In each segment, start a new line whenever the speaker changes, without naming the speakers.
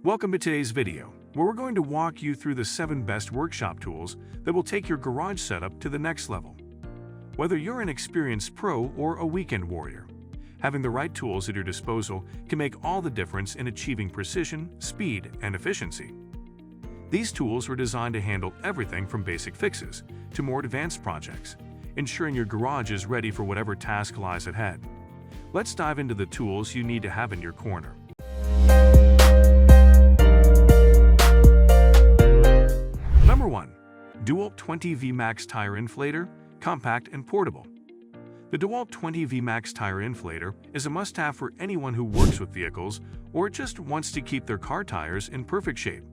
Welcome to today's video, where we're going to walk you through the 7 best workshop tools that will take your garage setup to the next level. Whether you're an experienced pro or a weekend warrior, having the right tools at your disposal can make all the difference in achieving precision, speed, and efficiency. These tools are designed to handle everything from basic fixes to more advanced projects, ensuring your garage is ready for whatever task lies ahead. Let's dive into the tools you need to have in your corner. Number 1. Dewalt 20 VMAX Tire Inflator, compact and portable. The Dewalt 20 VMAX Tire Inflator is a must-have for anyone who works with vehicles or just wants to keep their car tires in perfect shape.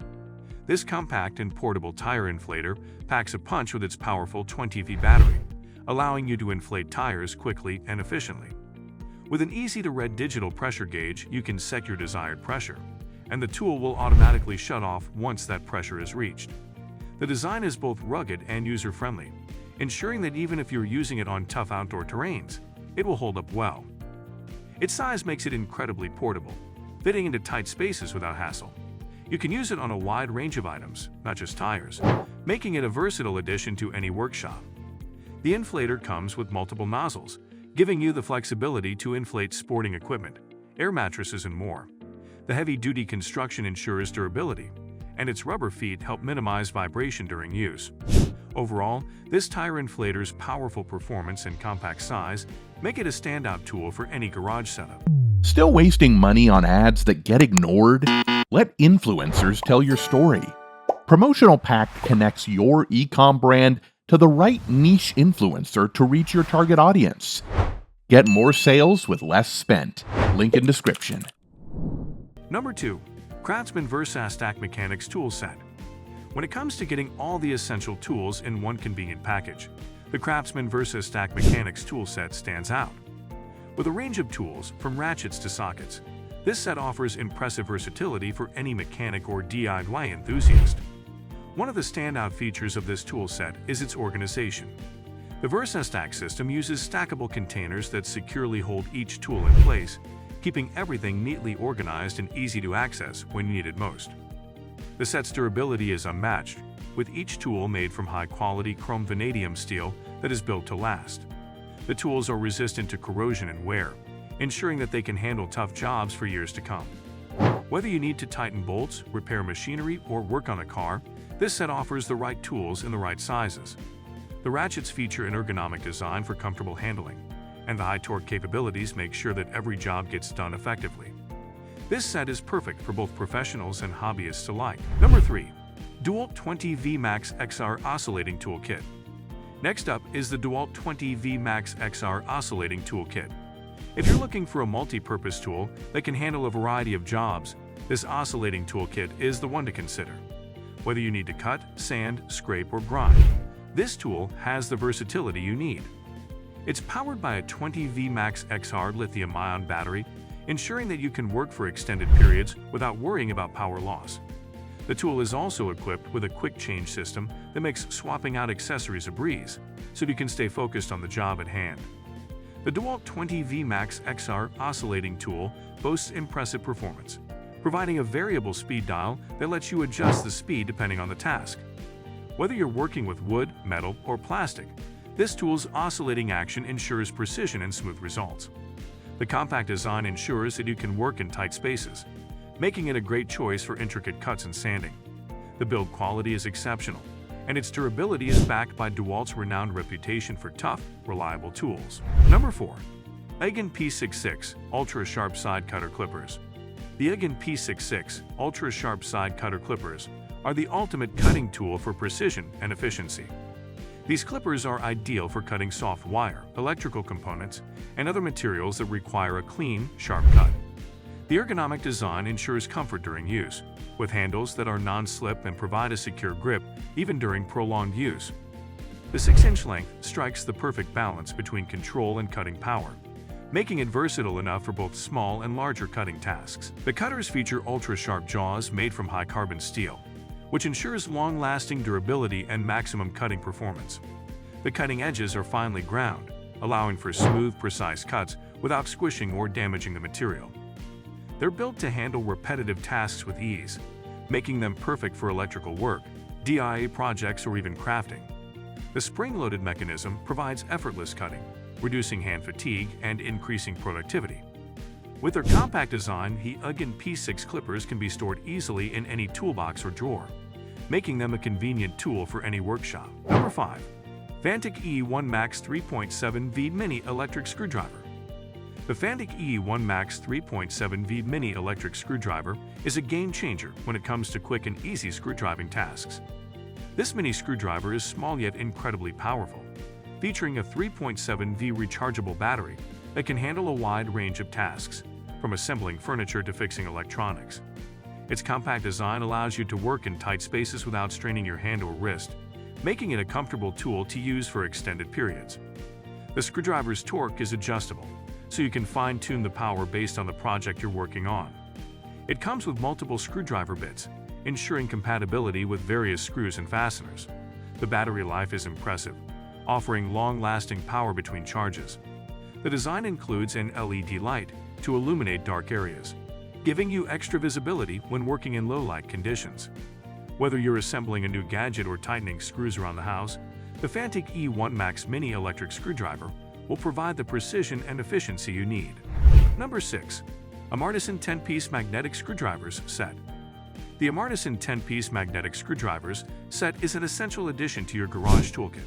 This compact and portable tire inflator packs a punch with its powerful 20V battery, allowing you to inflate tires quickly and efficiently. With an easy-to-read digital pressure gauge, you can set your desired pressure, and the tool will automatically shut off once that pressure is reached. The design is both rugged and user-friendly, ensuring that even if you're using it on tough outdoor terrains, it will hold up well. Its size makes it incredibly portable, fitting into tight spaces without hassle. You can use it on a wide range of items, not just tires, making it a versatile addition to any workshop. The inflator comes with multiple nozzles, giving you the flexibility to inflate sporting equipment, air mattresses, and more. The heavy-duty construction ensures durability, and its rubber feet help minimize vibration during use. Overall, this tire inflator's powerful performance and compact size make it a standout tool for any garage setup.
Still wasting money on ads that get ignored? Let influencers tell your story. Promotional Pack connects your e-com brand to the right niche influencer to reach your target audience. Get more sales with less spent. Link in description.
Number 2. CraftsMan Versastack Mechanics Tool Set. When it comes to getting all the essential tools in one convenient package, the CraftsMan Versastack Mechanics Tool Set stands out. With a range of tools, from ratchets to sockets, this set offers impressive versatility for any mechanic or DIY enthusiast. One of the standout features of this tool set is its organization. The Versastack system uses stackable containers that securely hold each tool in place, keeping everything neatly organized and easy to access when you need it most. The set's durability is unmatched, with each tool made from high-quality chrome vanadium steel that is built to last. The tools are resistant to corrosion and wear, ensuring that they can handle tough jobs for years to come. Whether you need to tighten bolts, repair machinery, or work on a car, this set offers the right tools in the right sizes. The ratchets feature an ergonomic design for comfortable handling, and the high torque capabilities make sure that every job gets done effectively. This set is perfect for both professionals and hobbyists alike. Number 3. Dewalt 20 VMAX XR Oscillating Toolkit. Next up is the Dewalt 20 VMAX XR Oscillating Toolkit. If you're looking for a multi-purpose tool that can handle a variety of jobs, this oscillating toolkit is the one to consider. Whether you need to cut, sand, scrape, or grind, this tool has the versatility you need. It's powered by a 20 VMAX XR lithium-ion battery, ensuring that you can work for extended periods without worrying about power loss. The tool is also equipped with a quick change system that makes swapping out accessories a breeze, so you can stay focused on the job at hand. The Dewalt 20 VMAX XR oscillating tool boasts impressive performance, providing a variable speed dial that lets you adjust the speed depending on the task. Whether you're working with wood, metal, or plastic, this tool's oscillating action ensures precision and smooth results. The compact design ensures that you can work in tight spaces, making it a great choice for intricate cuts and sanding. The build quality is exceptional, and its durability is backed by Dewalt's renowned reputation for tough, reliable tools. Number 4. Egan P66 Ultra Sharp Side Cutter Clippers. The Egan P66 Ultra Sharp Side Cutter Clippers are the ultimate cutting tool for precision and efficiency. These clippers are ideal for cutting soft wire, electrical components, and other materials that require a clean, sharp cut. The ergonomic design ensures comfort during use, with handles that are non-slip and provide a secure grip even during prolonged use. The 6-inch length strikes the perfect balance between control and cutting power, making it versatile enough for both small and larger cutting tasks. The cutters feature ultra-sharp jaws made from high-carbon steel, which ensures long-lasting durability and maximum cutting performance. The cutting edges are finely ground, allowing for smooth, precise cuts without squishing or damaging the material. They're built to handle repetitive tasks with ease, making them perfect for electrical work, DIY projects, or even crafting. The spring-loaded mechanism provides effortless cutting, reducing hand fatigue and increasing productivity. With their compact design, the UGG P6 clippers can be stored easily in any toolbox or drawer, making them a convenient tool for any workshop. Number 5. Fanttik E1 Max 3.7V Mini Electric Screwdriver. The Fanttik E1 Max 3.7V Mini Electric Screwdriver is a game-changer when it comes to quick and easy screwdriving tasks. This mini screwdriver is small yet incredibly powerful, featuring a 3.7V rechargeable battery that can handle a wide range of tasks, from assembling furniture to fixing electronics. Its compact design allows you to work in tight spaces without straining your hand or wrist, making it a comfortable tool to use for extended periods. The screwdriver's torque is adjustable, so you can fine-tune the power based on the project you're working on. It comes with multiple screwdriver bits, ensuring compatibility with various screws and fasteners. The battery life is impressive, offering long-lasting power between charges. The design includes an LED light to illuminate dark areas, giving you extra visibility when working in low-light conditions. Whether you're assembling a new gadget or tightening screws around the house, the Fanttik E1 Max Mini Electric Screwdriver will provide the precision and efficiency you need. Number 6. Amartisan 10-Piece Magnetic Screwdrivers Set. The Amartisan 10-Piece Magnetic Screwdrivers Set is an essential addition to your garage toolkit.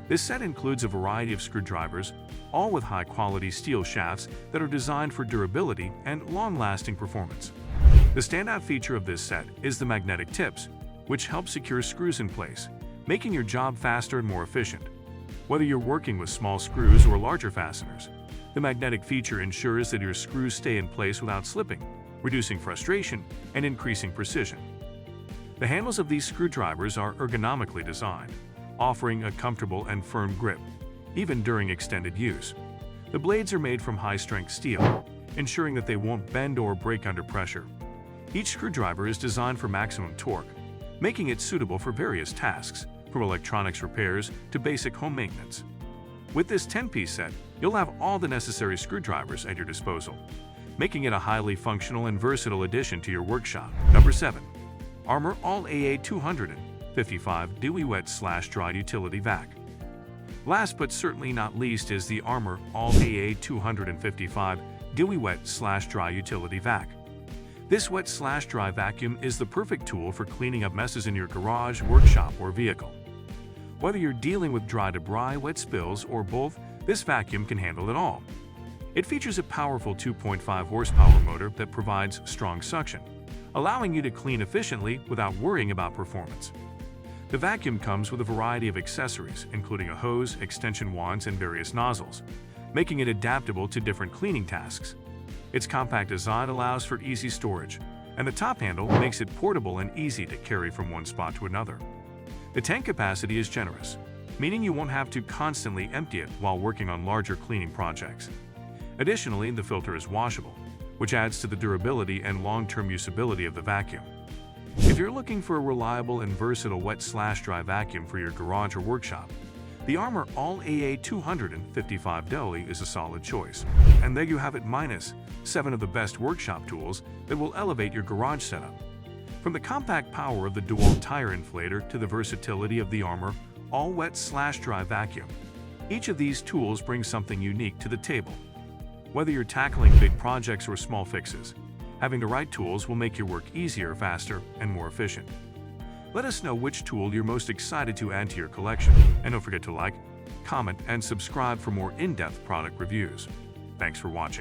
This set includes a variety of screwdrivers, all with high-quality steel shafts that are designed for durability and long-lasting performance. The standout feature of this set is the magnetic tips, which help secure screws in place, making your job faster and more efficient. Whether you're working with small screws or larger fasteners, the magnetic feature ensures that your screws stay in place without slipping, reducing frustration and increasing precision. The handles of these screwdrivers are ergonomically designed, offering a comfortable and firm grip, even during extended use. The blades are made from high-strength steel, ensuring that they won't bend or break under pressure. Each screwdriver is designed for maximum torque, making it suitable for various tasks, from electronics repairs to basic home maintenance. With this 10-piece set, you'll have all the necessary screwdrivers at your disposal, making it a highly functional and versatile addition to your workshop. Number 7. Armor All AA 255 Dewalt Wet/Dry Utility Vac. Last but certainly not least is the Armor All AA 255 Dewalt Wet/Dry Utility Vac. This wet/dry vacuum is the perfect tool for cleaning up messes in your garage, workshop, or vehicle. Whether you're dealing with dry debris, wet spills, or both, this vacuum can handle it all. It features a powerful 2.5 horsepower motor that provides strong suction, allowing you to clean efficiently without worrying about performance. The vacuum comes with a variety of accessories, including a hose, extension wands, and various nozzles, making it adaptable to different cleaning tasks. Its compact design allows for easy storage, and the top handle makes it portable and easy to carry from one spot to another. The tank capacity is generous, meaning you won't have to constantly empty it while working on larger cleaning projects. Additionally, the filter is washable, which adds to the durability and long-term usability of the vacuum. If you're looking for a reliable and versatile wet/dry vacuum for your garage or workshop, the Armor All AA 255 Dewalt is a solid choice. And there you have it, -7 of the best workshop tools that will elevate your garage setup. From the compact power of the Dewalt tire inflator to the versatility of the Armor All Wet/Dry vacuum, each of these tools brings something unique to the table. Whether you're tackling big projects or small fixes, having the right tools will make your work easier, faster, and more efficient. Let us know which tool you're most excited to add to your collection, and don't forget to like, comment, and subscribe for more in-depth product reviews. Thanks for watching.